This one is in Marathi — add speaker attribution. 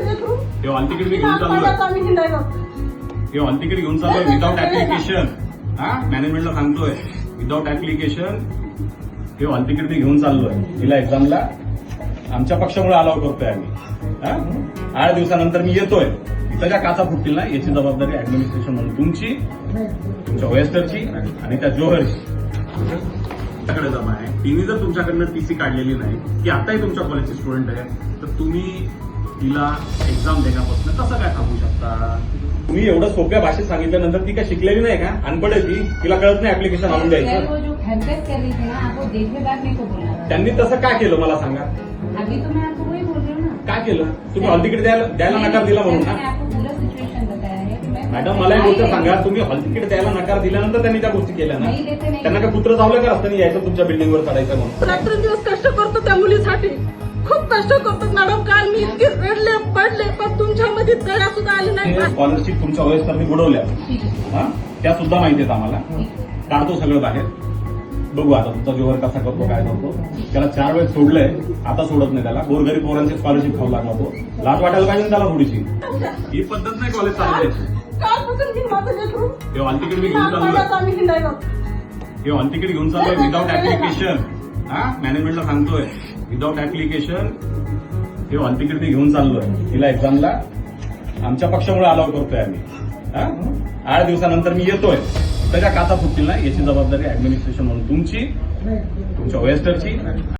Speaker 1: हे हॉल तिकीट मी घेऊन चाललोय. हे हॉल तिकीट घेऊन चाललोय विदाउट ऍप्लिकेशन. हा मॅनेजमेंटला सांगतोय विदाउट ऍप्लिकेशन हे हॉल तिकीट मी घेऊन चाललोय. तिला एक्झामला आमच्या पक्षामुळे अलाव करतोय आम्ही. 8 दिवसानंतर मी येतोय. इथं ज्या काचा फुटतील ना याची जबाबदारी ऍडमिनिस्ट्रेशन म्हणून तुमची, तुमच्या वयस्करची आणि त्या जोहरची. तुमच्याकडे जमा आहे. तिने जर तुमच्याकडनं टीसी काढलेली नाही की आताही तुमच्या कॉलेजचे स्टुडंट आहे तर तुम्ही तिला एक्झाम देण्यापासून कसं काय थांबू शकता? तुम्ही एवढं सोप्या भाषेत सांगितल्यानंतर ती काय शिकलेली नाही का? अनपढ आहे ती. तिला कळत नाही ऍप्लिकेशन आणून द्यायचं. त्यांनी तसं काय केलं मला सांगा. काय केलं? तुम्ही हॉल तिकीट द्यायला नकार दिला म्हणून ना. मॅडम मला एक गोष्ट सांगा, तुम्ही हॉल तिकीट द्यायला नकार दिल्यानंतर त्यांनी त्या गोष्टी केल्या ना. त्यांना काय पुत्र चावलं का रस्त्याने यायचं तुमच्या बिल्डिंगवर चढायचं म्हणून?
Speaker 2: रात्रंदिवस कष्ट करतो त्या मुलीसाठी, खूप कष्ट करतो मॅडम. काल मी इतके रडले पडले पण तुमच्यामध्ये दया सुद्धा आली नाही.
Speaker 1: स्कॉलरशिप तुमच्या वयस्करनी बुडवल्या त्या सुद्धा माहिती आहेत आम्हाला. काढतो सगळं बाहेर. बघू आता तुमचा जोवर कसा करतो काय करतो. त्याला 4 वेळेस सोडलंय, आता सोडत नाही त्याला. गोरगरीब पोरांची स्कॉलरशिप खाऊ लागला तो. लाज वाटायला पाहिजे त्याला थोडीशी. ही पद्धत नाही कॉलेज चालवायची. हे हॉल तिकीट मी घेऊन चाललोय. हे हॉल तिकीट घेऊन चाललोय विदाउट ऍप्लिकेशन. मॅनेजमेंटला सांगतोय विदाउट ऍप्लिकेशन हे हॉल तिकीट मी घेऊन चाललोय. तिला एक्झामला आमच्या पक्षामुळे अलाव करतोय आम्ही. 8 दिवसानंतर मी येतोय. त्याच्या काचा फुटतील ना याची जबाबदारी ऍडमिनिस्ट्रेशन म्हणून तुमची, तुमच्या वयस्करची